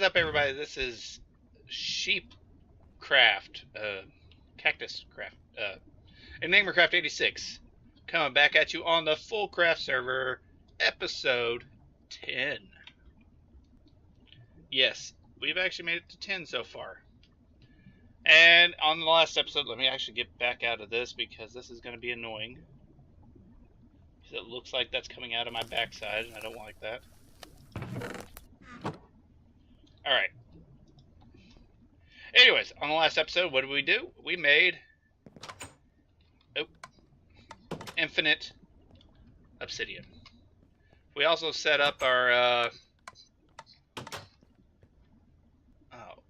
up, everybody? This is FoolCraft, Cactus Craft, Enigmacraft 86, coming back at you on the FoolCraft server, episode 10. Yes, we've actually made it to 10 so far. And on the last episode, let me actually get back out of this because this is going to be annoying. It looks like that's coming out of my backside, and I don't like that. Alright. Anyways, on the last episode, what did we do? We made infinite obsidian. We also set up our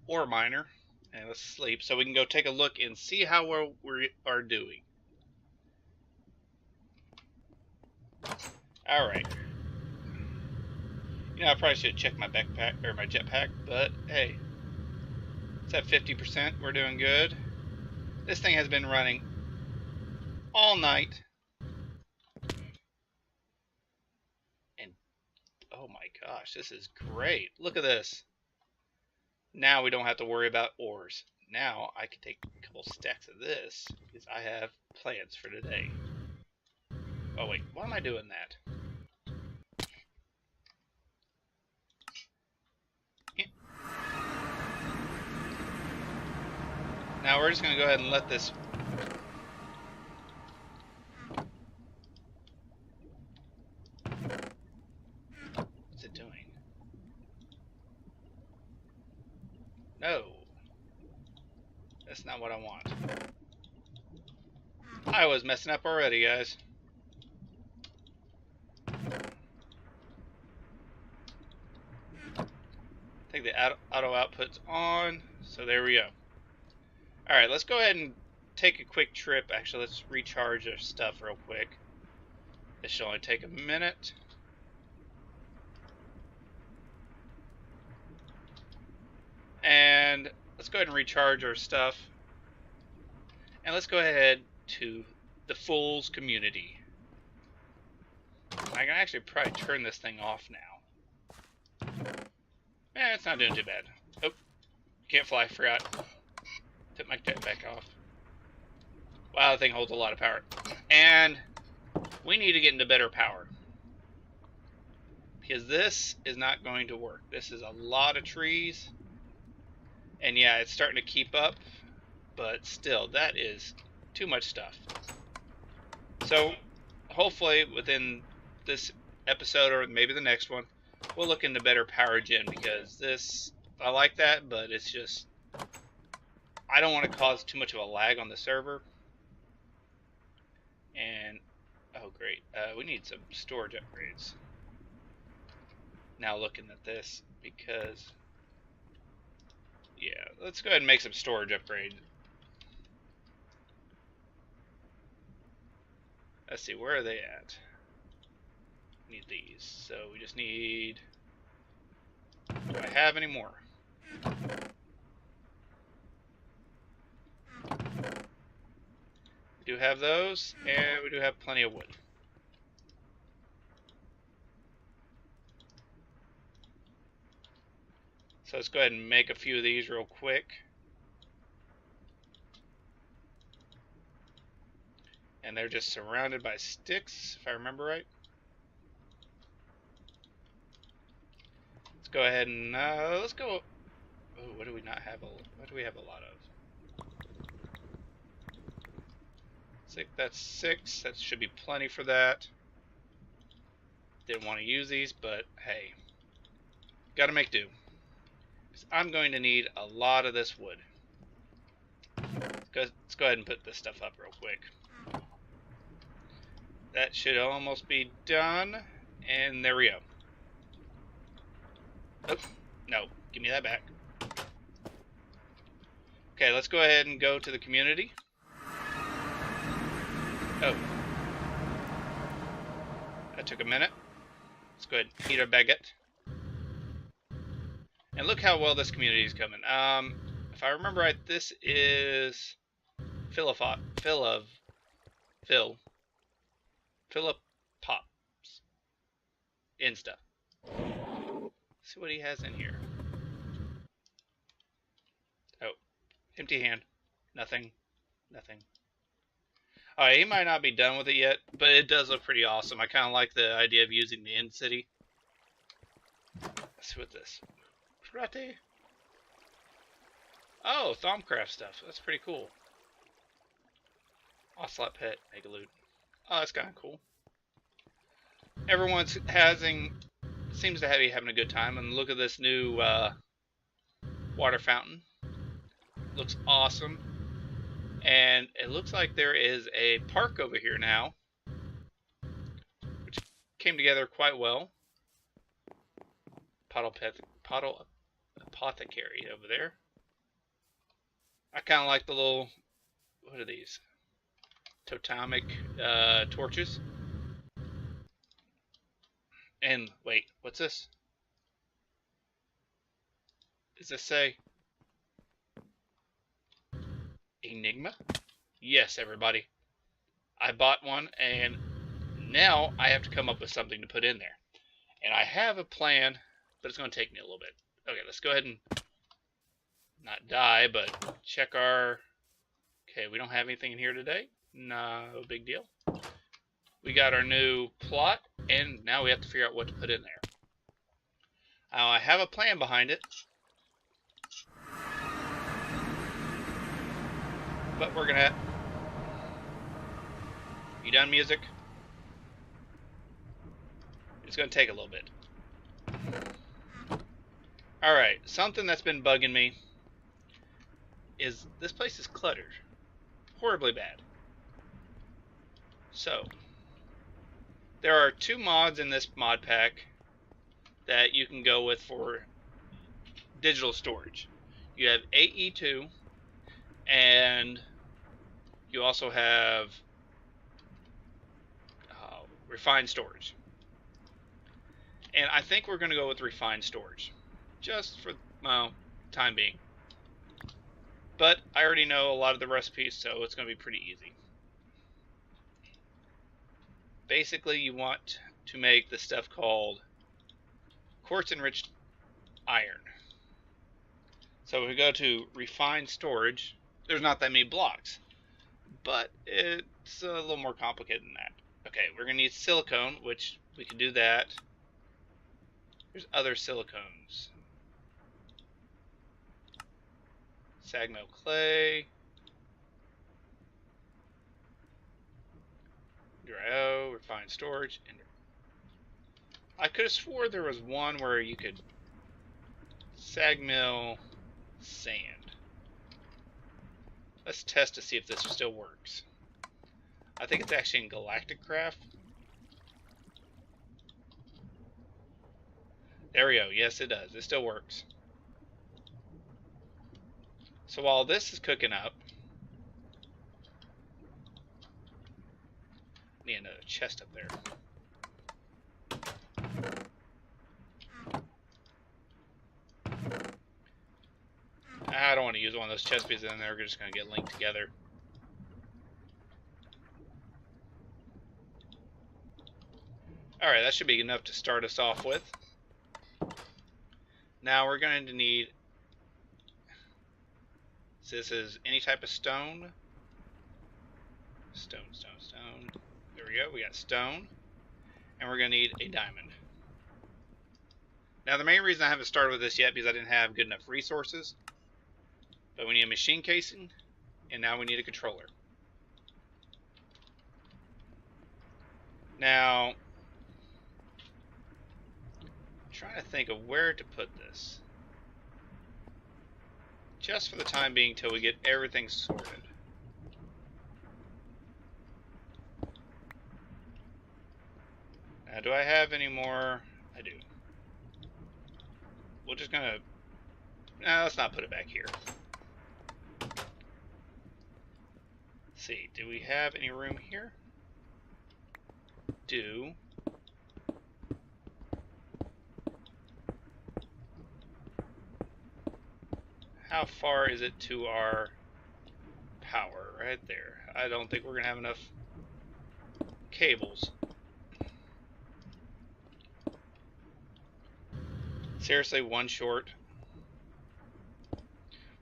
ore miner. And let's sleep so we can go take a look and see how we are doing. Alright. You know, I probably should check my backpack or my jetpack, but hey, it's at 50%. We're doing good. This thing has been running all night. And oh my gosh, this is great. Look at this. Now we don't have to worry about ores. Now I can take a couple stacks of this because I have plans for today. Oh wait, why am I doing that? Now we're just going to go ahead and let this... What's it doing? No. That's not what I want. I was messing up already, guys. I think the auto output's on, so there we go. Alright, let's go ahead and take a quick trip. Actually, let's recharge our stuff real quick. This should only take a minute. And let's go ahead and recharge our stuff. And let's go ahead to the Fool's community. I can actually probably turn this thing off now. It's not doing too bad. Oh, can't fly, forgot. Took my jetpack off. Wow, the thing holds a lot of power. And we need to get into better power. Because this is not going to work. This is a lot of trees. And yeah, it's starting to keep up. But still, that is too much stuff. So, hopefully, within this episode or maybe the next one, we'll look into better power gen. Because this, I like that, but it's just... I don't want to cause too much of a lag on the server. And, oh great, we need some storage upgrades. Now looking at this, because, yeah, let's go ahead and make some storage upgrades. Let's see, where are they at? Need these, so we just need, do I have any more? We do have those, and we do have plenty of wood. So let's go ahead and make a few of these real quick. And they're just surrounded by sticks, if I remember right. Let's go ahead and, let's go, oh, what do we not have, what do we have a lot of? That's 6. That should be plenty for that. Didn't want to use these, but hey, gotta make do. I'm going to need a lot of this wood. Let's go ahead and put this stuff up real quick. That should almost be done, and there we go. Oh, no, give me that back. Okay, let's go ahead and go to the community. Oh. That took a minute. Let's go ahead and eat our baguette. And look how well this community is coming. If I remember right, this is Philip Pops Insta. Let's see what he has in here. Empty hand. Nothing. Nothing. Alright, he might not be done with it yet, but it does look pretty awesome. I kind of like the idea of using the end city. Let's see what this. Karate. Oh, FoolCraft stuff. That's pretty cool. Ocelot pet, mega loot. Oh, that's kind of cool. Everyone's seems to be having a good time, and look at this new water fountain. Looks awesome. And it looks like there is a park over here now, which came together quite well. Pottle apothecary over there. I kind of like the little, what are these? Totemic torches. And wait, what's this? Does this say Enigma? Yes, everybody. I bought one, and now I have to come up with something to put in there. And I have a plan, but it's going to take me a little bit. Okay, let's go ahead and not die, but check our... Okay, we don't have anything in here today. No big deal. We got our new plot, and now we have to figure out what to put in there. I have a plan behind it. But we're gonna... You done, music? It's gonna take a little bit. Alright, something that's been bugging me is this place is cluttered. Horribly bad. So, there are 2 mods in this mod pack that you can go with for digital storage. You have AE2, and you also have refined storage. And I think we're going to go with refined storage, just for time being. But I already know a lot of the recipes, so it's going to be pretty easy. Basically, you want to make the stuff called quartz enriched iron. So if we go to refined storage, there's not that many blocks, but it's a little more complicated than that. Okay, we're going to need silicone, which we can do that. There's other silicones. Sagmill clay. Dry-O, refined storage. And I could have swore there was one where you could sagmill sand. Let's test to see if this still works. I think it's actually in Galactic Craft. There we go. Yes, it does. It still works. So while this is cooking up, need another chest up there. I don't want to use one of those chest pieces in there. We're just going to get linked together. Alright, that should be enough to start us off with. Now we're going to need... So this is any type of stone. Stone. There we go. We got stone. And we're going to need a diamond. Now the main reason I haven't started with this yet because I didn't have good enough resources. But we need a machine casing. And now we need a controller. Now... I'm trying to think of where to put this. Just for the time being till we get everything sorted. Now, do I have any more? I do. We're just gonna... No, let's not put it back here. Let's see, do we have any room here? Do. How far is it to our power? Right there. I don't think we're going to have enough cables. Seriously, one short?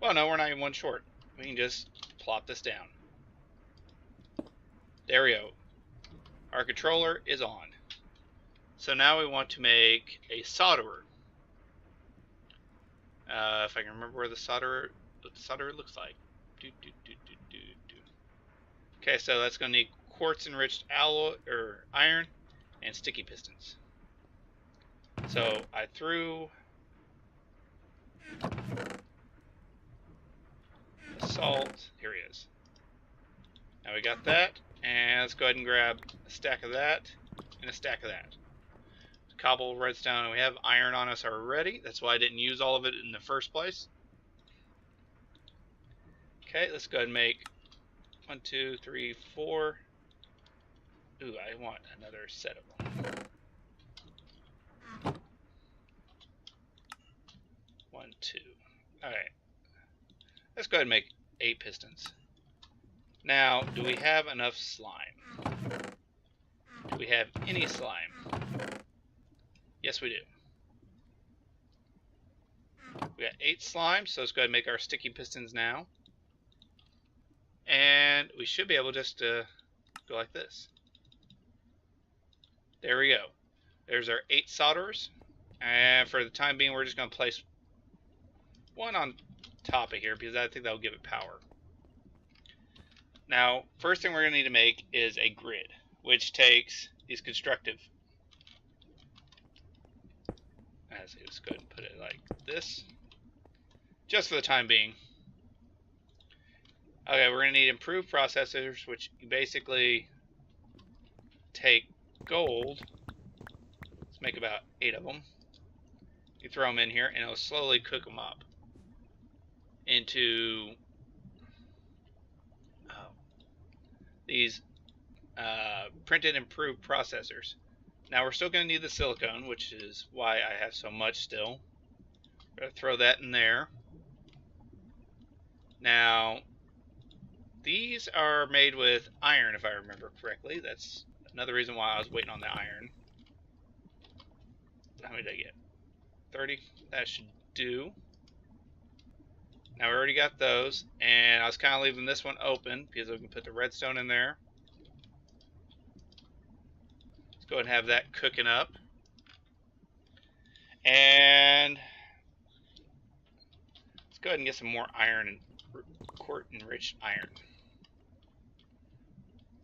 Well, no, we're not even one short. we can just plop this down. There we go. Our controller is on. So now we want to make a solderer. If I can remember what the solderer looks like. Okay, so that's going to need quartz enriched alloy or iron and sticky pistons. So I threw the salt. Here he is. Now we got that, and let's go ahead and grab a stack of that and a stack of that. Cobble, redstone, and we have iron on us already. That's why I didn't use all of it in the first place. Okay, let's go ahead and make 1, 2, 3, 4. Ooh, I want another set of them. 1, 2. Alright. Let's go ahead and make 8 pistons. Now, do we have enough slime? Do we have any slime? Yes, we do. We got 8 slime, so let's go ahead and make our sticky pistons now. And we should be able just to go like this. There we go. There's our 8 solderers. And for the time being, we're just going to place one on top of here because I think that'll give it power. Now, first thing we're going to need to make is a grid, which takes these constructive. Let's go ahead and put it like this, just for the time being. Okay, we're going to need improved processors, which you basically take gold. Let's make about 8 of them. You throw them in here, and it'll slowly cook them up into these printed improved processors. Now we're still going to need the silicone, which is why I have so much still. I'm going to throw that in there. Now, these are made with iron, if I remember correctly. That's another reason why I was waiting on the iron. How many did I get? 30? That should do. Now we already got those, and I was kind of leaving this one open because we can put the redstone in there. Let's go ahead and have that cooking up. And let's go ahead and get some more iron and quartz enriched iron.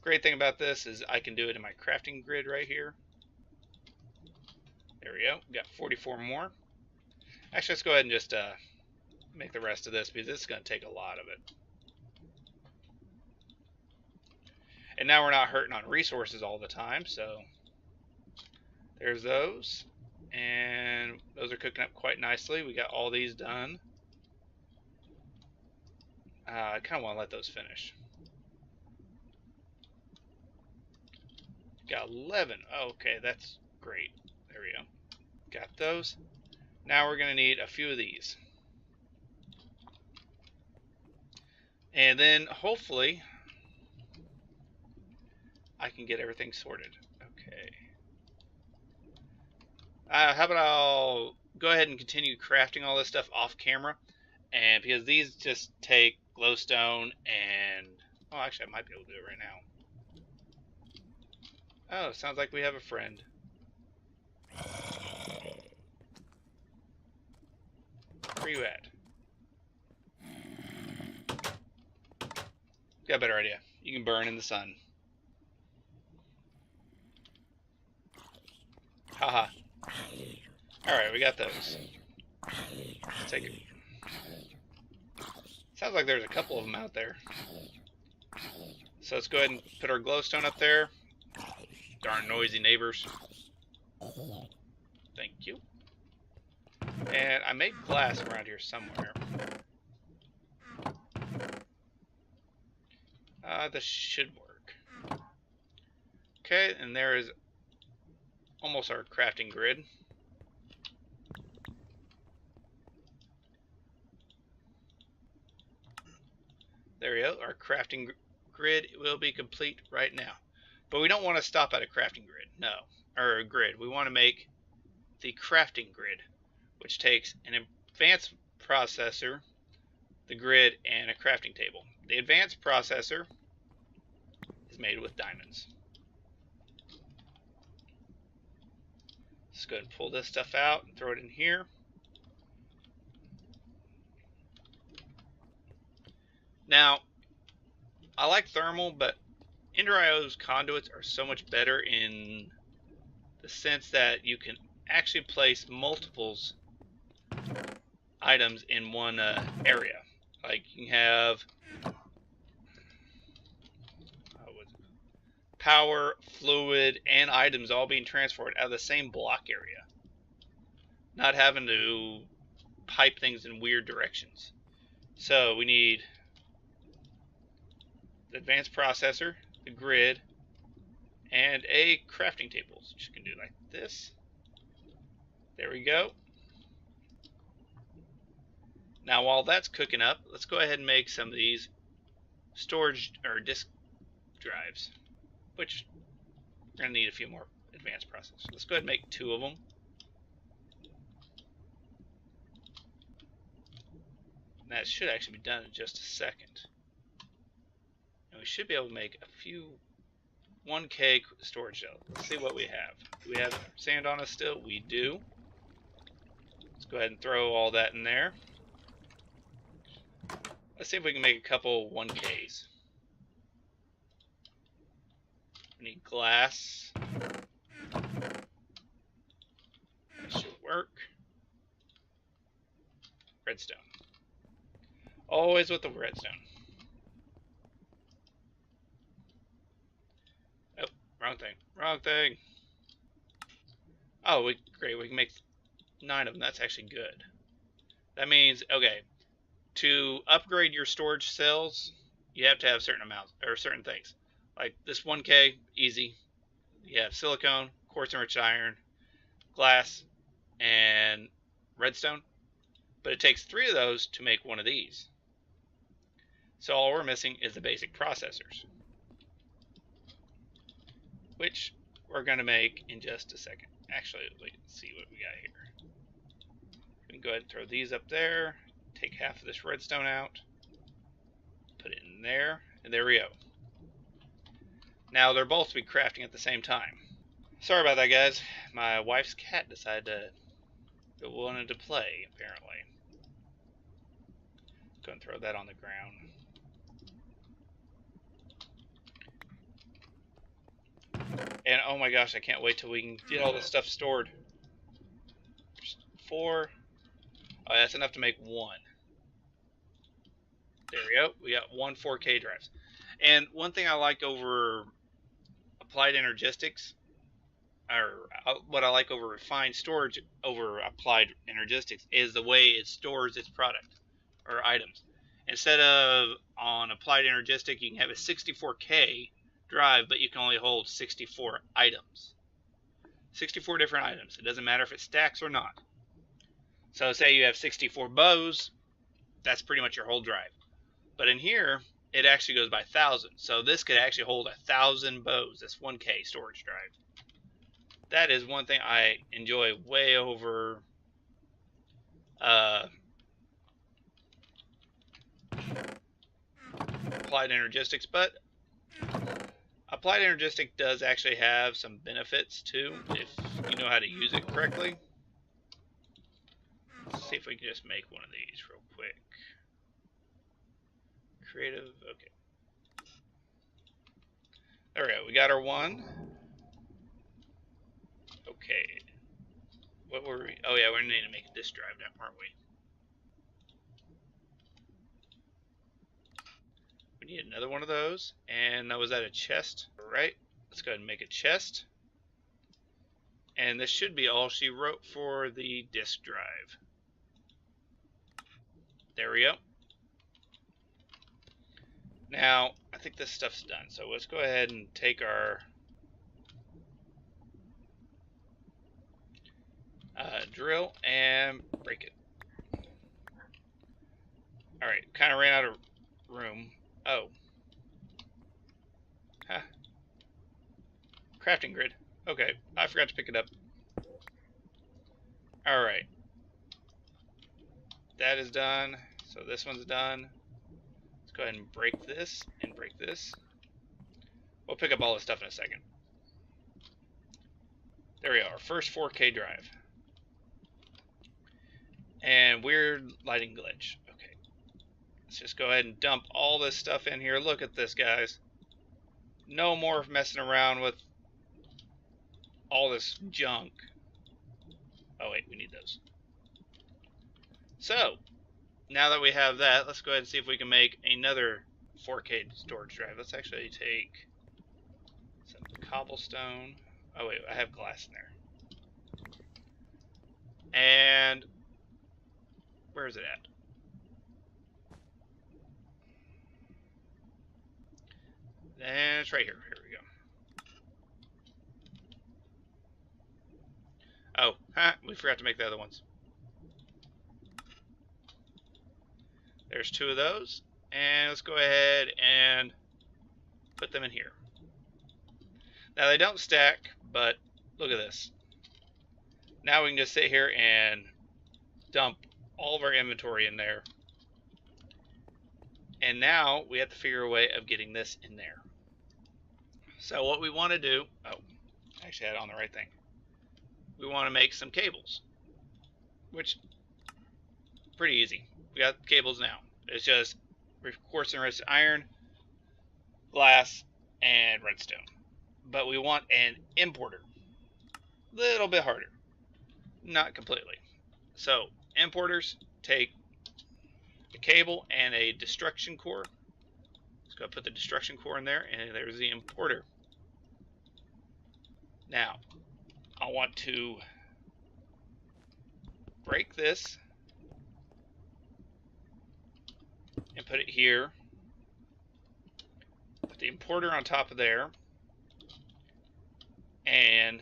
Great thing about this is I can do it in my crafting grid right here. There we go. We got 44 more. Actually, let's go ahead and just make the rest of this because this is going to take a lot of it. And now we're not hurting on resources all the time, so there's those. And those are cooking up quite nicely. We got all these done. I kind of want to let those finish. Got 11. Oh, okay, that's great. There we go. Got those. Now we're going to need a few of these. And then hopefully I can get everything sorted. Okay. How about I'll go ahead and continue crafting all this stuff off camera. And because these just take glowstone and... Oh, actually I might be able to do it right now. Oh, sounds like we have a friend. Where you at? Got a better idea. You can burn in the sun. Haha. Alright, we got those. Let's take it. Sounds like there's a couple of them out there. So let's go ahead and put our glowstone up there. Darn noisy neighbors. Thank you. And I made glass around here somewhere. This should work. Okay, and there is almost our crafting grid. There we go. Our crafting grid will be complete right now. But we don't want to stop at a crafting grid. No. Or a grid. We want to make the crafting grid, which takes an advanced processor the grid, and a crafting table. The advanced processor is made with diamonds. Let's go ahead and pull this stuff out and throw it in here. Now, I like thermal, but Ender.io's conduits are so much better in the sense that you can actually place multiples items in one area. Like you can have power, fluid, and items all being transferred out of the same block area. Not having to pipe things in weird directions. So we need the advanced processor, the grid, and a crafting table. So you can do like this. There we go. Now while that's cooking up, let's go ahead and make some of these storage or disk drives, which we're going to need a few more advanced processors. Let's go ahead and make 2 of them. That should actually be done in just a second. And we should be able to make a few 1K storage cells. Let's see what we have. Do we have sand on us still? We do. Let's go ahead and throw all that in there. Let's see if we can make a couple 1Ks. We need glass. That should work. Redstone. Always with the redstone. Oh, wrong thing. Wrong thing. Oh, great. We can make 9 of them. That's actually good. That means, okay, to upgrade your storage cells, you have to have certain amounts or certain things. Like this 1K, easy. You have silicone, quartz enriched iron, glass, and redstone. But it takes 3 of those to make one of these. So all we're missing is the basic processors, which we're going to make in just a second. Actually, let's see what we got here. We can go ahead and throw these up there. Take half of this redstone out. Put it in there. And there we go. Now they're both to be crafting at the same time. Sorry about that, guys. My wife's cat decided to wanted to play, apparently. Go and throw that on the ground. And oh my gosh, I can't wait till we can get all this stuff stored. There's 4. Oh, that's enough to make 1. There we go. We got 1 4K drives. And one thing I like over applied energistics, or what I like over refined storage over applied energistics, is the way it stores its product or items. Instead of on applied energistic, you can have a 64K drive, but you can only hold 64 items. 64 different items. It doesn't matter if it stacks or not. So say you have 64 bows, that's pretty much your whole drive. But in here, it actually goes by 1,000. So this could actually hold 1,000 bows. That's 1K storage drive. That is one thing I enjoy way over applied energistics, but applied energistic does actually have some benefits too if you know how to use it correctly. Let's see if we can just make one of these real quick. Creative, okay. There we go, we got our 1. Okay. What were we? Oh yeah, we're gonna need to make a disk drive now, aren't we? We need another one of those. And was that a chest? Alright, let's go ahead and make a chest. And this should be all she wrote for the disk drive. There we go. Now, I think this stuff's done. So let's go ahead and take our drill and break it. Alright, kind of ran out of room. Oh. Huh. Crafting grid. Okay, I forgot to pick it up. Alright. That is done. So this one's done. Let's go ahead and break this and break this. We'll pick up all this stuff in a second. There we are, first 4K drive. And weird lighting glitch. Okay. Let's just go ahead and dump all this stuff in here. Look at this, guys. No more messing around with all this junk. Oh wait, we need those. So, now that we have that, let's go ahead and see if we can make another 4K storage drive. Let's actually take some cobblestone. Oh wait, I have glass in there. And where is it at? And it's right here. Here we go. Oh, we forgot to make the other ones. There's 2 of those. And let's go ahead and put them in here. Now they don't stack, but look at this. Now we can just sit here and dump all of our inventory in there. And now we have to figure a way of getting this in there. So what we want to do, oh, I actually had it on the right thing. We want to make some cables, which pretty easy. We got cables now. It's just quartz enriched iron, glass, and redstone. But we want an importer. Little bit harder. Not completely. So importers take a cable and a destruction core. Let's go put the destruction core in there, and there's the importer. Now, I want to break this and put it here. Put the importer on top of there, and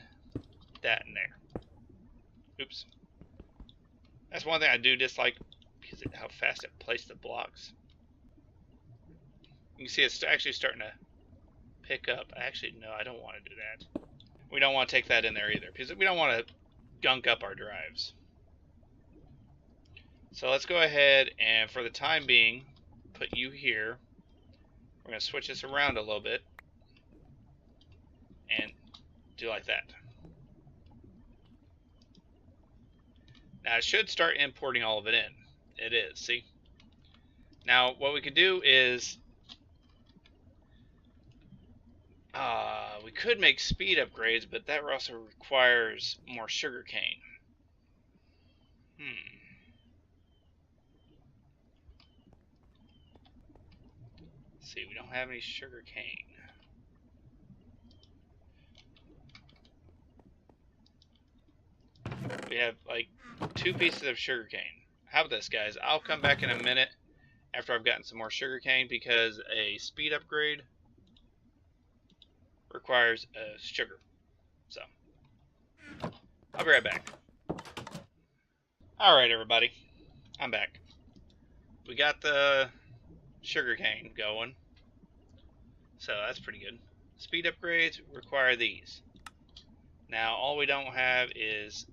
that in there. Oops. That's one thing I do dislike, because of how fast it placed the blocks. You can see it's actually starting to pick up. Actually, no, I don't want to do that. We don't want to take that in there either, because we don't want to gunk up our drives. So let's go ahead and, for the time being, put you here. We're going to switch this around a little bit and do like that. Now it should start importing all of it in. It is, see? Now what we could do is we could make speed upgrades, but that also requires more sugar cane. Let's see, we don't have any sugar cane. We have like 2 pieces of sugar cane. How about this, guys? I'll come back in a minute after I've gotten some more sugar cane, because a speed upgrade requires sugar. So I'll be right back. Alright, everybody, I'm back. We got the sugar cane going, so that's pretty good. Speed upgrades require these. Now all we don't have is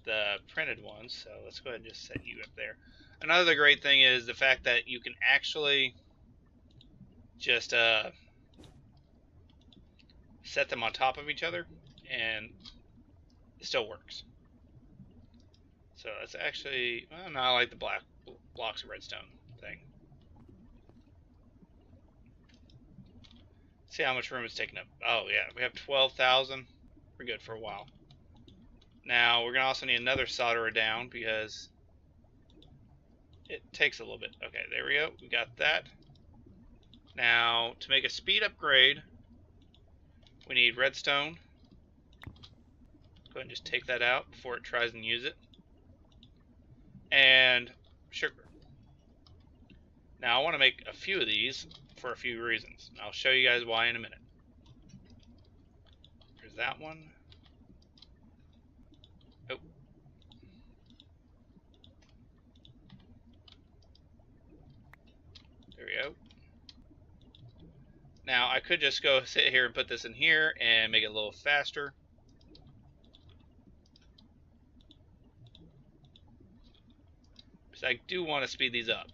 the printed ones, so let's go ahead and just set you up there. Another great thing is the fact that you can actually just set them on top of each other, and it still works. So that's actually, well, no, I like the black blocks of redstone thing. See how much room it's taking up. Oh yeah, we have 12,000. We're good for a while. Now we're gonna also need another solderer down, because it takes a little bit. Okay, there we go. We got that. Now to make a speed upgrade, we need redstone. Go ahead and just take that out before it tries and use it. And sugar. Now I want to make a few of these for a few reasons. I'll show you guys why in a minute. There's that one. Oh. There we go. Now I could just go sit here and put this in here and make it a little faster. because I do want to speed these up.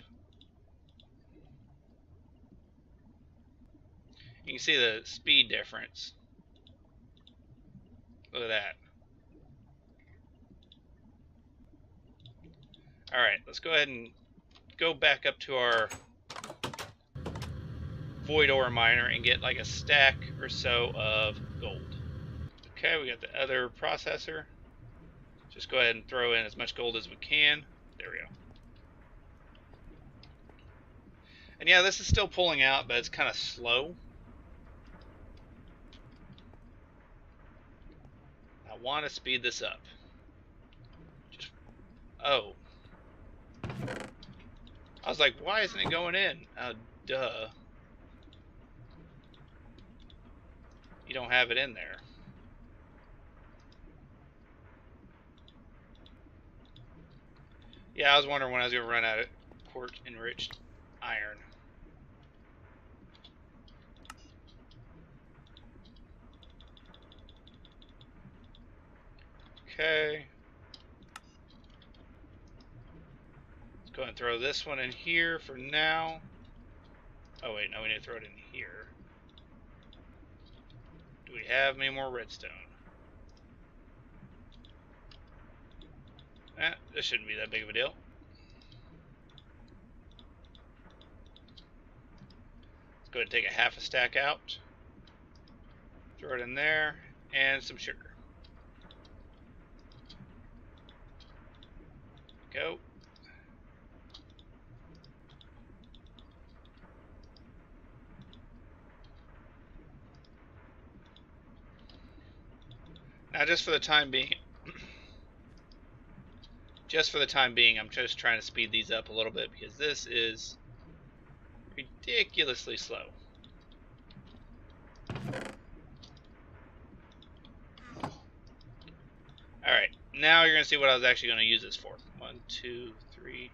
You can see the speed difference. Look at that. Alright, let's go ahead and go back up to our void ore miner and get like a stack or so of gold. Okay, we got the other processor. Just go ahead and throw in as much gold as we can. There we go. And yeah, this is still pulling out, but it's kind of slow. I want to speed this up. Oh. I was like, why isn't it going in? Oh, duh. You don't have it in there. Yeah, I was wondering when I was going to run out of quartz-enriched iron. Okay. Let's go ahead and throw this one in here for now. Oh, wait, no, we need to throw it in here. Do we have any more redstone? This shouldn't be that big of a deal. Let's go ahead and take a half a stack out. Throw it in there. And some sugar. Go. Now, just for the time being, I'm just trying to speed these up a little bit because this is ridiculously slow. Alright, now you're going to see what I was actually going to use this for. 1, 2, 3,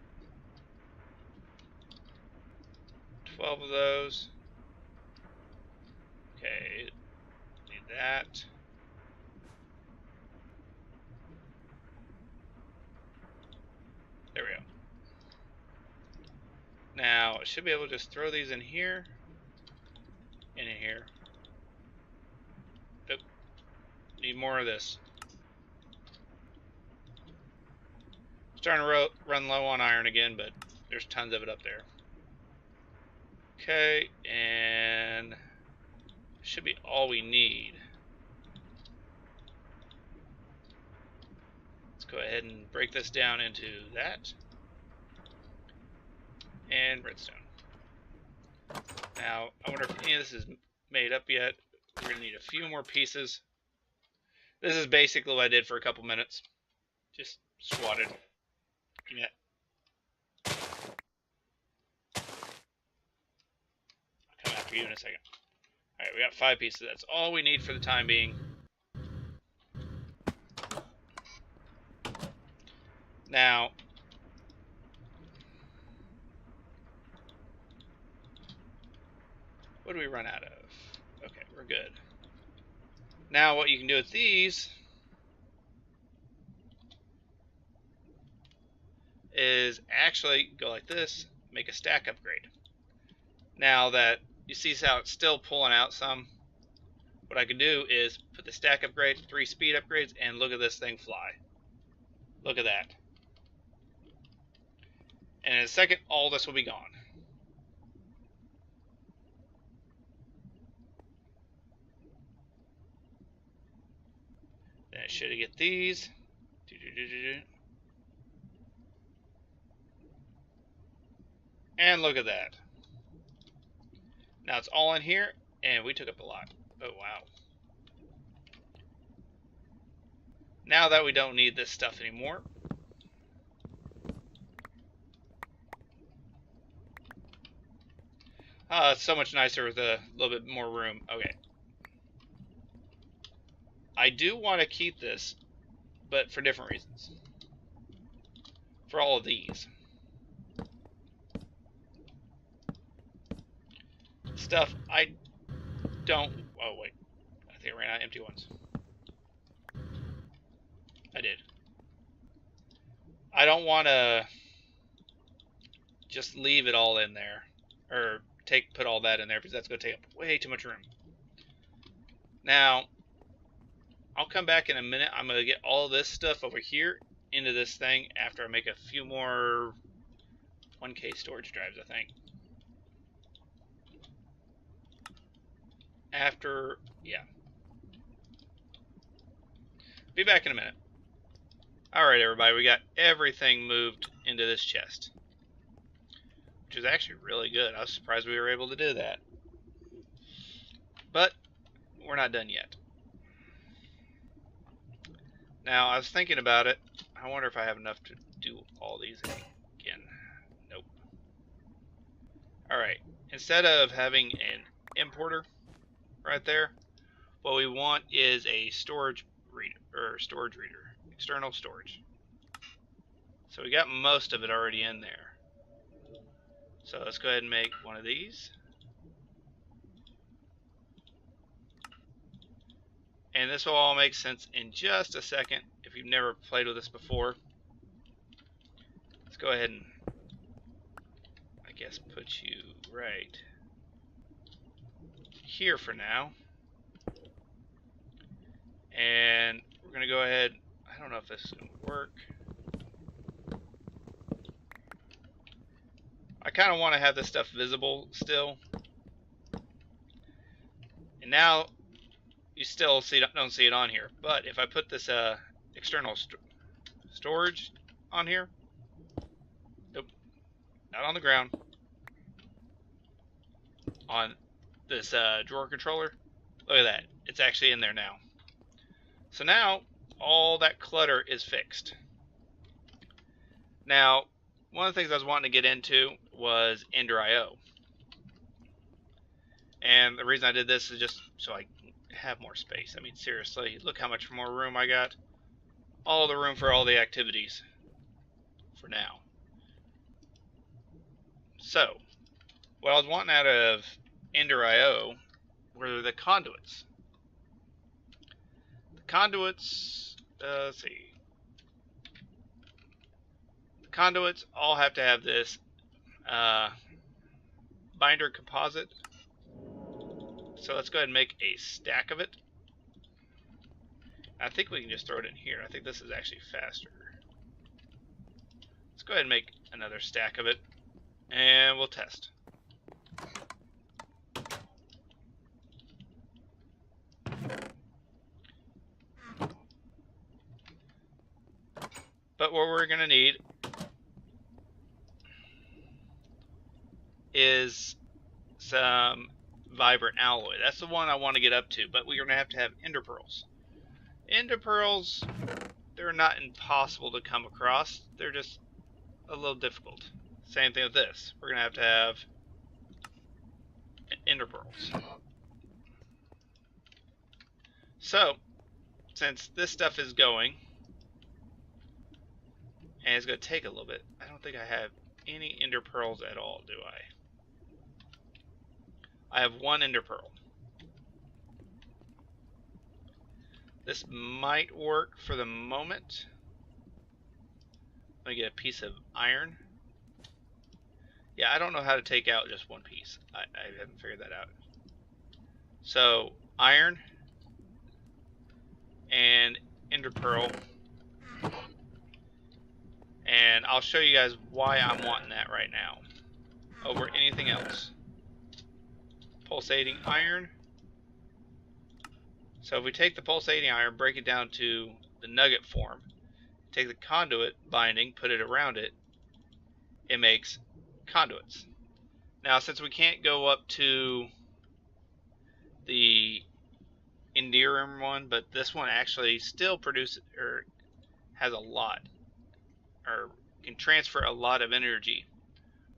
12 of those. Okay, need that. There we go. Now, I should be able to just throw these in here. And in here. Nope. Need more of this. Starting to run low on iron again, but there's tons of it up there. Okay, and should be all we need. Let's go ahead and break this down into that. And redstone. Now, I wonder if any of this is made up yet. We're going to need a few more pieces. This is basically what I did for a couple minutes. Just swatted. Yeah. I'll come after you in a second. Alright, we got 5 pieces. That's all we need for the time being. Now, what do we run out of? Okay, we're good. Now what you can do with these is actually go like this, make a stack upgrade. Now that you see how it's still pulling out some, what I can do is put the stack upgrade, 3 speed upgrades, and look at this thing fly. Look at that. And in a second, all this will be gone. Then I should get these. And look at that. Now it's all in here, and we took up a lot. Oh, wow. Now that we don't need this stuff anymore, it's so much nicer with a little bit more room. Okay. I do want to keep this, but for different reasons. For all of these. Stuff I don't... Oh, wait. I think I ran out of empty ones. I did. I don't want to just leave it all in there, or put all that in there, because that's going to take up way too much room. Now, I'll come back in a minute. I'm going to get all this stuff over here into this thing after I make a few more 1K storage drives, I think. Yeah. Be back in a minute. Alright, everybody, we got everything moved into this chest, which is actually really good. I was surprised we were able to do that. But we're not done yet. Now, I was thinking about it. I wonder if I have enough to do all these again. Nope. Alright, instead of having an importer right there, what we want is a storage reader, external storage. So we got most of it already in there. So let's go ahead and make one of these. And this will all make sense in just a second if you've never played with this before. Let's go ahead and, I guess, put you right here for now. And we're going to go ahead, I don't know if this is going to work. I kind of want to have this stuff visible still. And now you still don't see it on here. But if I put this external storage on here, nope, not on the ground, on this drawer controller, look at that, it's actually in there now. So now all that clutter is fixed. Now, one of the things I was wanting to get into was Ender IO. And the reason I did this is just so I can have more space. I mean, seriously, look how much more room I got. All the room for all the activities for now. So, what I was wanting out of Ender IO were the conduits. The conduits, let's see. The conduits all have to have this binder composite. So let's go ahead and make a stack of it. I think we can just throw it in here. I think this is actually faster. Let's go ahead and make another stack of it, and we'll test. But what we're going to need is some vibrant alloy. That's the one I want to get up to, but we're going to have ender pearls. Ender pearls, they're not impossible to come across. They're just a little difficult. Same thing with this. We're going to have ender pearls. So, since this stuff is going, and it's going to take a little bit, I don't think I have any ender pearls at all, do I? I have one ender pearl. This might work for the moment. Let me get a piece of iron. Yeah, I don't know how to take out just one piece. I haven't figured that out. So, iron and ender pearl. And I'll show you guys why I'm wanting that right now over anything else. Pulsating iron. So if we take the pulsating iron, break it down to the nugget form, take the conduit binding, put it around it, it makes conduits. Now, since we can't go up to the Endearum one, but this one actually still produces, or has a lot, or can transfer a lot of energy,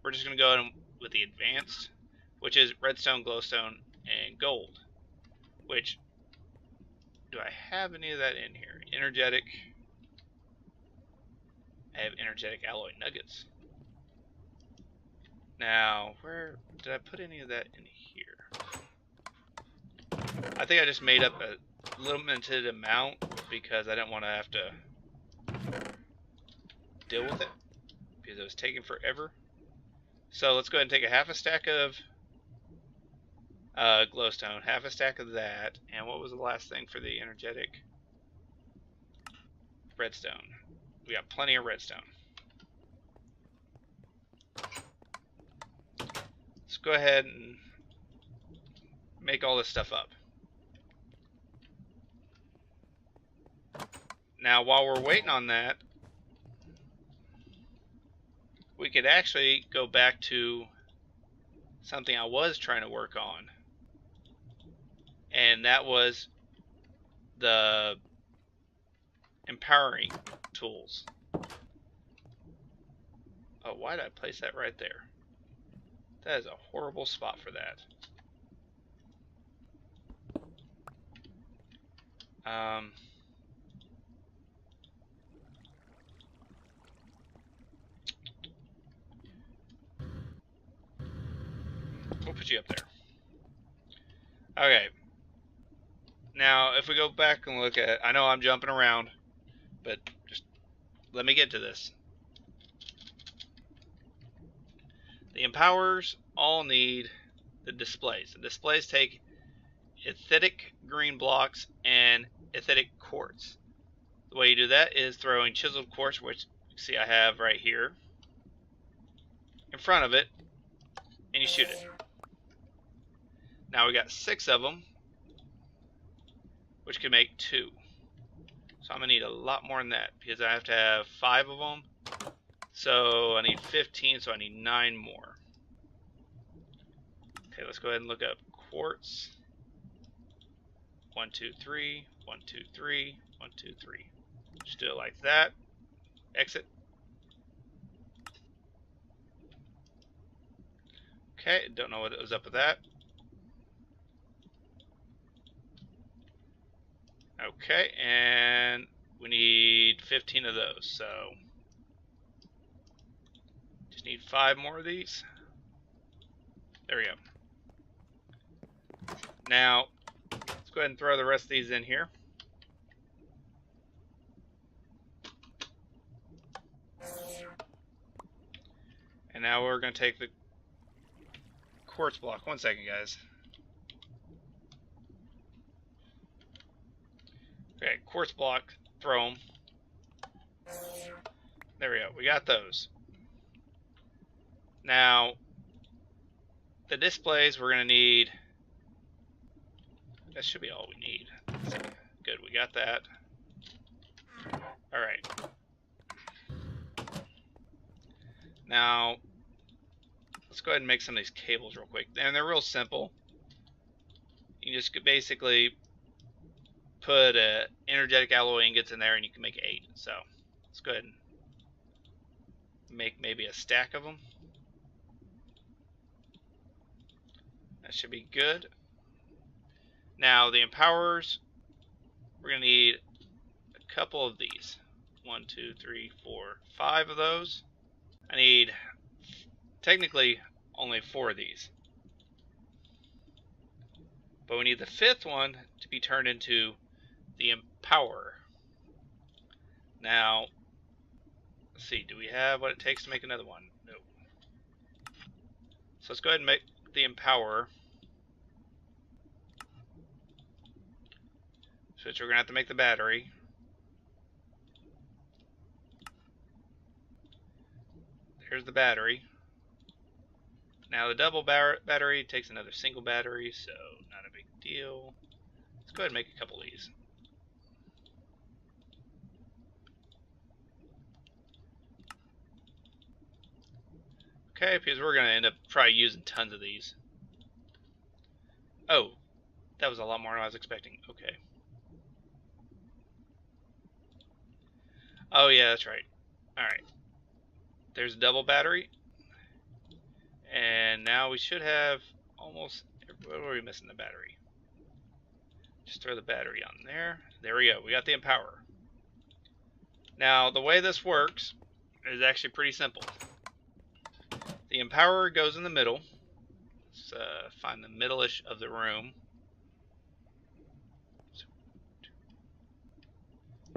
we're just going to go in with the advanced, which is redstone, glowstone, and gold. Which, do I have any of that in here? Energetic. I have energetic alloy nuggets. Now, where did I put any of that in here? I think I just made up a limited amount because I didn't want to have to deal with it because it was taking forever. So let's go ahead and take a half a stack of glowstone, half a stack of that, and what was the last thing for the energetic? Redstone. We got plenty of redstone. Let's go ahead and make all this stuff up. Now, while we're waiting on that, we could actually go back to something I was trying to work on, and that was the empowering tools. Oh, why did I place that right there? That is a horrible spot for that. We'll put you up there. Okay. Now, if we go back and look at, I know I'm jumping around, but just let me get to this. The empowers all need the displays. The displays take acidic green blocks and acidic quartz. The way you do that is throwing chiseled quartz, which you see I have right here, in front of it, and you shoot it. Now we got 6 of them, which can make 2. So I'm going to need a lot more than that, because I have to have 5 of them. So I need 15, so I need 9 more. Okay, let's go ahead and look up quartz. 1, 2, 3, 1, 2, 3, 1, 2, 3. Just do it like that. Exit. Okay, don't know what was up with that. Okay, and we need 15 of those, so just need 5 more of these. There we go. Now, let's go ahead and throw the rest of these in here. And now we're going to take the quartz block. 1 second, guys. Okay, quartz block, throw them. There we go, we got those. Now, the displays we're going to need, that should be all we need. Good, we got that. Alright. Now, let's go ahead and make some of these cables real quick. And they're real simple. You just basically put energetic alloy ingots in there and you can make 8. So let's go ahead and make maybe a stack of them. That should be good. Now the empowers, we're going to need a couple of these. 1, 2, 3, 4, 5 of those. I need technically only 4 of these. But we need the 5th one to be turned into the empower. Now, let's see, do we have what it takes to make another one? No. So let's go ahead and make the empower. So we're going to have to make the battery. Here's the battery. Now the double battery takes another single battery, so not a big deal. Let's go ahead and make a couple of these. Okay, because we're going to end up probably using tons of these. Oh, that was a lot more than I was expecting. Okay. Oh yeah, that's right. Alright. There's a double battery. And now we should have almost... Where are we missing the battery? Just throw the battery on there. There we go. We got the empower. Now, the way this works is actually pretty simple. The empower goes in the middle. Let's find the middle-ish of the room.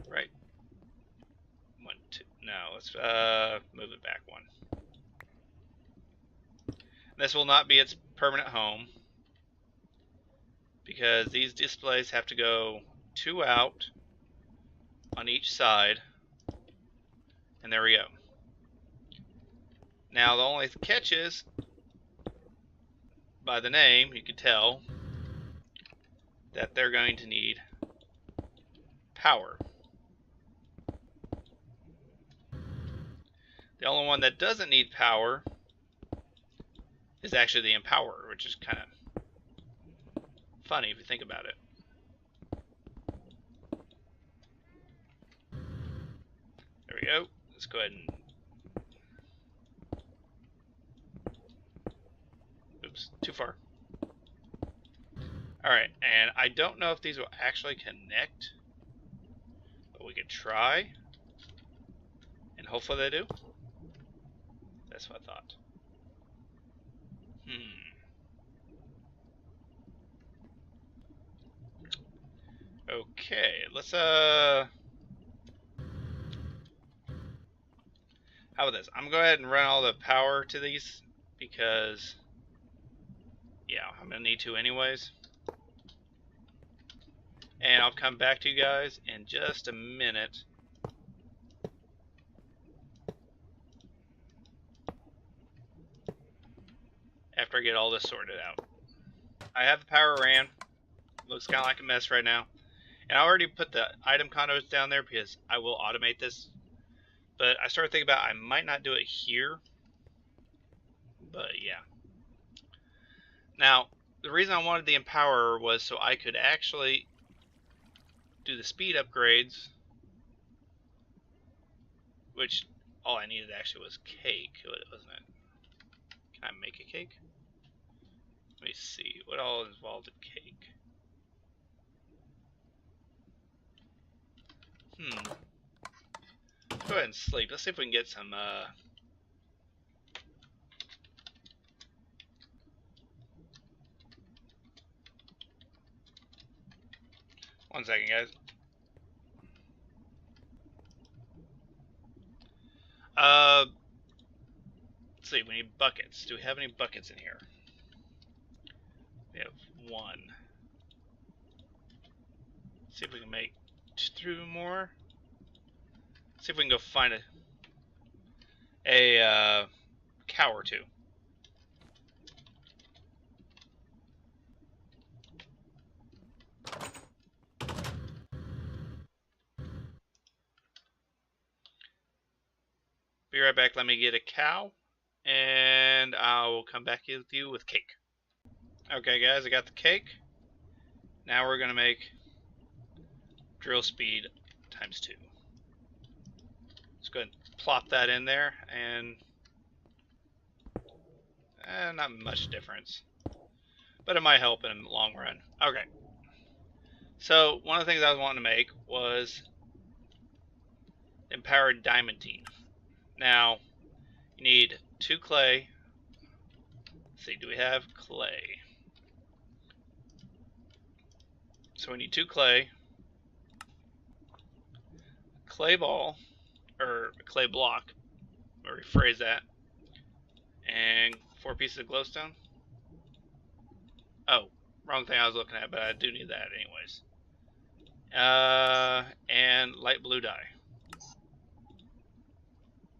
Right. 1, 2. No, let's move it back 1. This will not be its permanent home, because these displays have to go 2 out on each side, and there we go. Now the only catch is, by the name you can tell that they're going to need power. The only one that doesn't need power is actually the Empower, which is kind of funny if you think about it. There we go. Let's go ahead and... Oops, too far. Alright, and I don't know if these will actually connect, but we could try, and hopefully they do. That's what I thought. Okay, let's how about this? I'm gonna go ahead and run all the power to these, because yeah, I'm gonna need to anyways. And I'll come back to you guys in just a minute. After I get all this sorted out. I have the power ran. Looks kind of like a mess right now. And I already put the item conduits down there because I will automate this. But I started thinking about I might not do it here. But yeah. Now, the reason I wanted the Empower was so I could actually do the speed upgrades, which all I needed actually was cake, wasn't it? Can I make a cake? Let me see, what all is involved in cake? Let's go ahead and sleep. Let's see if we can get some, one second, guys. Let's see, we need buckets. Do we have any buckets in here? We have 1. See if we can make 2 more. See if we can go find a cow or 2. Be right back. Let me get a cow, and I will come back with you with cake. Okay, guys, I got the cake. Now we're going to make drill speed times 2. Let's go ahead and plop that in there, and not much difference, but it might help in the long run. Okay, so one of the things I was wanting to make was empowered diamantine. Now, you need 2 clay. Let's see, do we have clay? So we need 2 clay, clay ball, or a clay block, or rephrase that, and 4 pieces of glowstone. Oh, wrong thing I was looking at, but I do need that anyways. And light blue dye.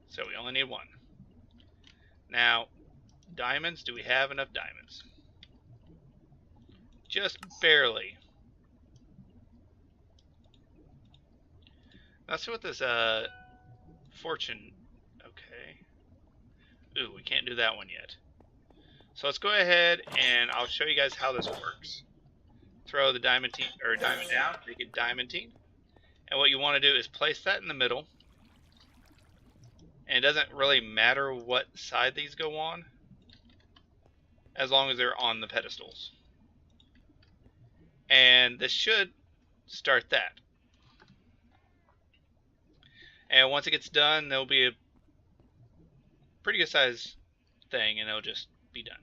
So we only need 1. Now, diamonds, do we have enough diamonds? Just barely. Let's see what this fortune. Okay. Ooh, we can't do that one yet. So let's go ahead and I'll show you guys how this works. Throw the diamantine or diamond down, make it diamantine. And what you want to do is place that in the middle. And it doesn't really matter what side these go on, as long as they're on the pedestals. And this should start that. And once it gets done, there'll be a pretty good size thing, and it'll just be done.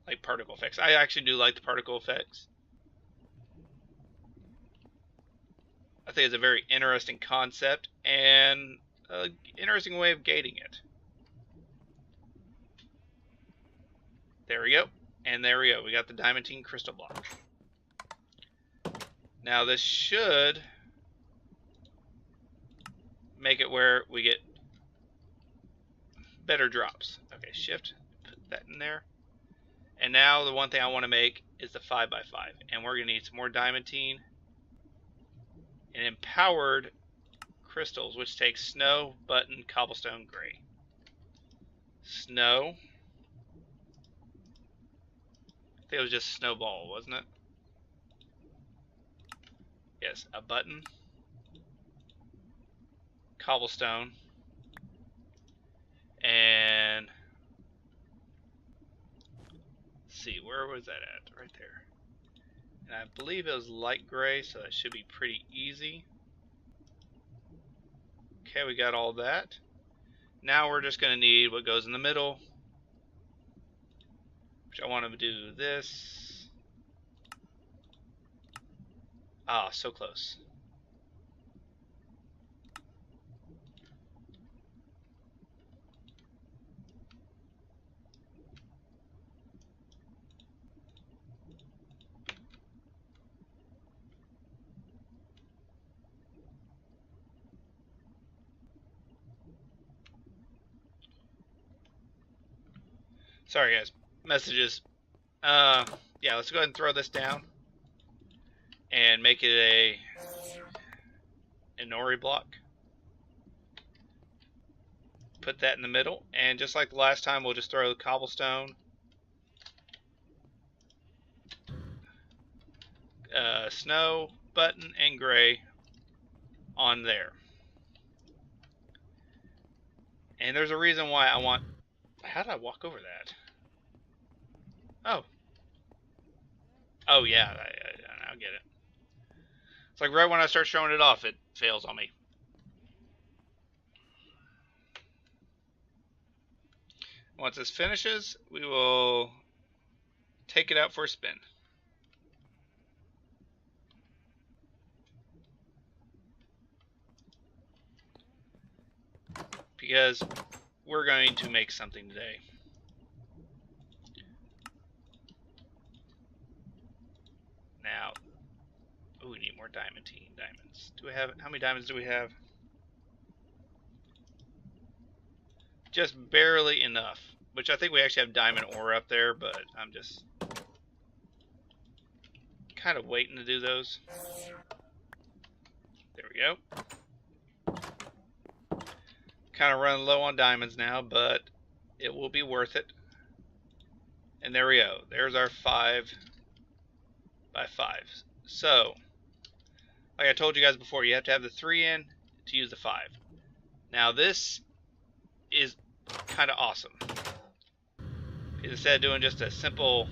Like particle effects. I actually do like the particle effects. I think it's a very interesting concept and an interesting way of gating it. There we go. And there we go. We got the diamantine crystal block. Now this should make it where we get better drops. Okay, shift, put that in there. And now the one thing I want to make is the 5x5. And we're going to need some more diamantine and empowered crystals, which takes snow, button, cobblestone, gray. Snow. I think it was just snowball, wasn't it? Yes, a button, cobblestone, and let's see, where was that at? Right there. And I believe it was light gray, so that should be pretty easy. Okay, we got all that. Now we're just going to need what goes in the middle, which I want to do this. Ah, so close. Sorry guys, messages. Yeah, let's go ahead and throw this down and make it a Nori block. Put that in the middle, and just like the last time, we'll just throw the cobblestone, snow, button, and gray on there. And there's a reason why I want... How did I walk over that? Oh. Oh, yeah, I get it. It's like right when I start showing it off, it fails on me. Once this finishes, we will take it out for a spin. Because we're going to make something today. Now, ooh, we need more diamantine diamonds. Do we have, how many diamonds do we have? Just barely enough, which I think we actually have diamond ore up there, but I'm just kind of waiting to do those. There we go. Kind of running low on diamonds now, but it will be worth it. And there we go. There's our 5x5. So, like I told you guys before, you have to have the 3 in to use the 5. Now this is kind of awesome. Instead of doing just a simple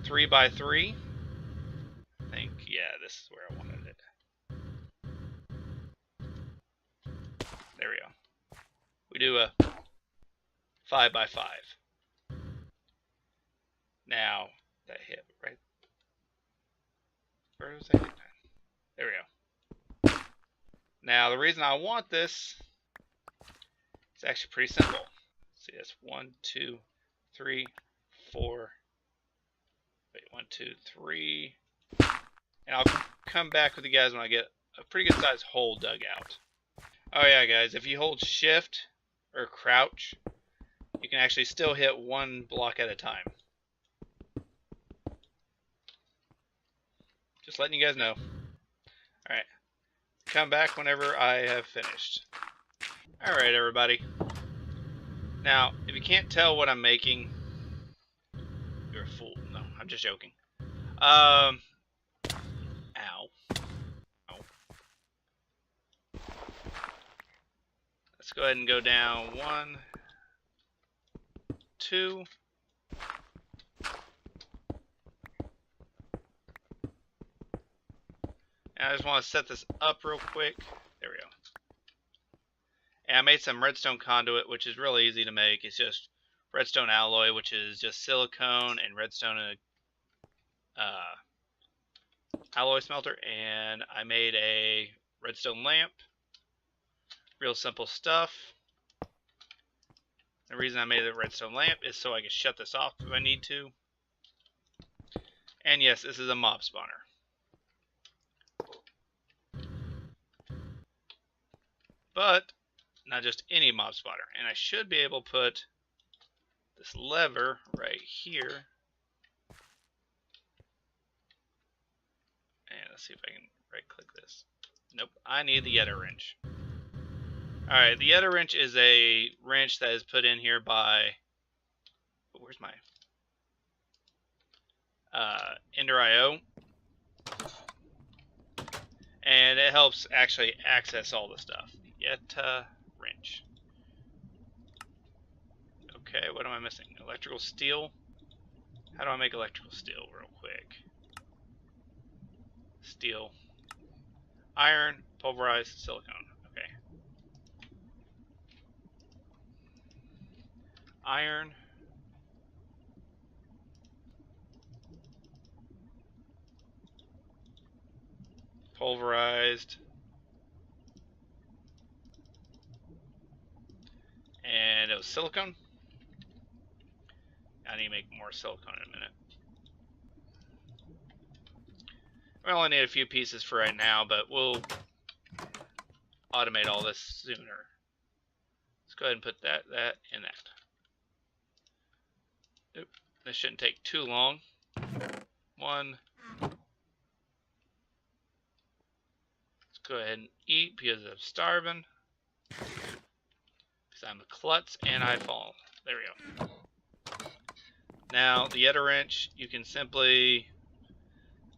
3x3, I think, yeah, this is where I wanted it. There we go. We do a 5x5. Now, that hit, right? Where was that hit? There we go. Now, the reason I want this is actually pretty simple. Let's see, that's 1, 2, 3, 4. Wait, 1, 2, 3. And I'll come back with you guys when I get a pretty good sized hole dug out. Oh yeah, guys, if you hold shift or crouch, you can actually still hit one block at a time. Just letting you guys know. Alright, come back whenever I have finished. Alright, everybody. Now, if you can't tell what I'm making, you're a fool. No, I'm just joking. Ow. Let's go ahead and go down 1, 2. And I just want to set this up real quick. There we go. And I made some redstone conduit, which is really easy to make. It's just redstone alloy, which is just silicone and redstone in a alloy smelter. And I made a redstone lamp. Real simple stuff. The reason I made the redstone lamp is so I can shut this off if I need to. And yes, this is a mob spawner. But not just any mob spawner. And I should be able to put this lever right here. And let's see if I can right click this. Nope, I need the Yeta wrench. Alright, the Yeta wrench is a wrench that is put in here by... Where's my... Ender.io. And it helps actually access all the stuff. Yeta wrench. Okay, what am I missing? Electrical steel? How do I make electrical steel real quick? Steel. Iron, pulverized silicone. Okay. Iron. Pulverized. And it was silicone. I need to make more silicone in a minute. We only need a few pieces for right now, but we'll automate all this sooner. Let's go ahead and put that, and that. Oop, this shouldn't take too long. One. Let's go ahead and eat because I'm starving. Because I'm a klutz and I fall. There we go. Now, the Yeta wrench, you can simply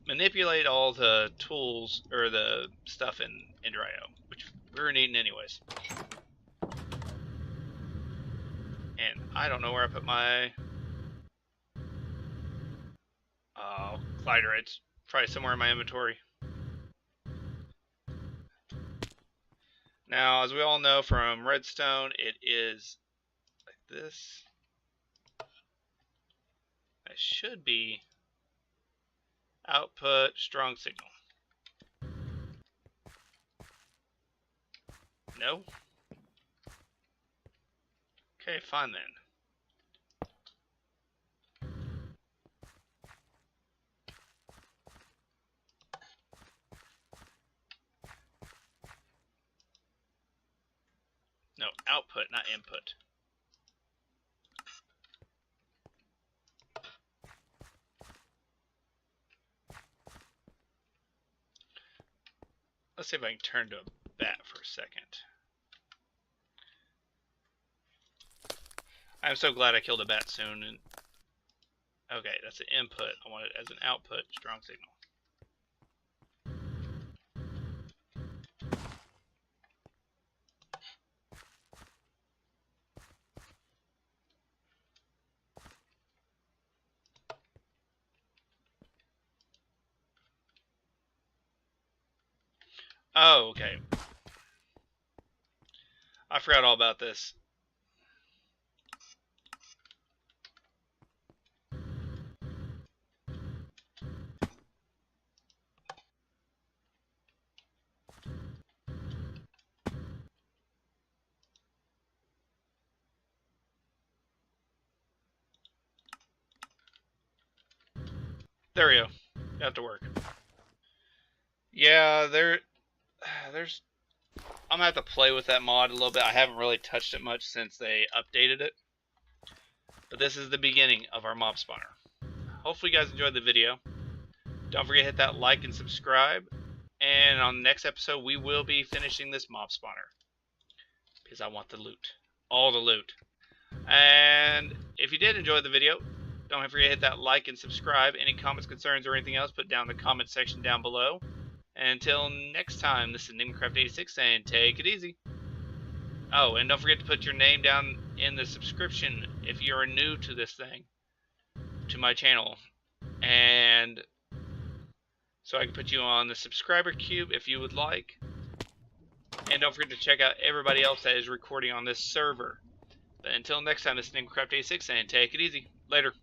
manipulate all the tools, or the stuff in Ender.io, which we're needing anyways. And I don't know where I put my... glider. It's probably somewhere in my inventory. Now, as we all know from redstone, it is like this. It should be output strong signal. No? Okay, fine then. No, output, not input. Let's see if I can turn to a bat for a second. I'm so glad I killed a bat soon. And okay, that's an input. I want it as an output, strong signal. Oh, okay. I forgot all about this. There we go. Got to work. Yeah, there's... I'm going to have to play with that mod a little bit. I haven't really touched it much since they updated it. But this is the beginning of our mob spawner. Hopefully you guys enjoyed the video. Don't forget to hit that like and subscribe. And on the next episode, we will be finishing this mob spawner. Because I want the loot. All the loot. And if you did enjoy the video, don't forget to hit that like and subscribe. Any comments, concerns, or anything else, put down in the comment section down below. And until next time, this is FoolCraft86 saying take it easy. Oh, and don't forget to put your name down in the subscription if you are new to this thing, to my channel. And so I can put you on the subscriber cube if you would like. And don't forget to check out everybody else that is recording on this server. But until next time, this is FoolCraft86 saying take it easy. Later.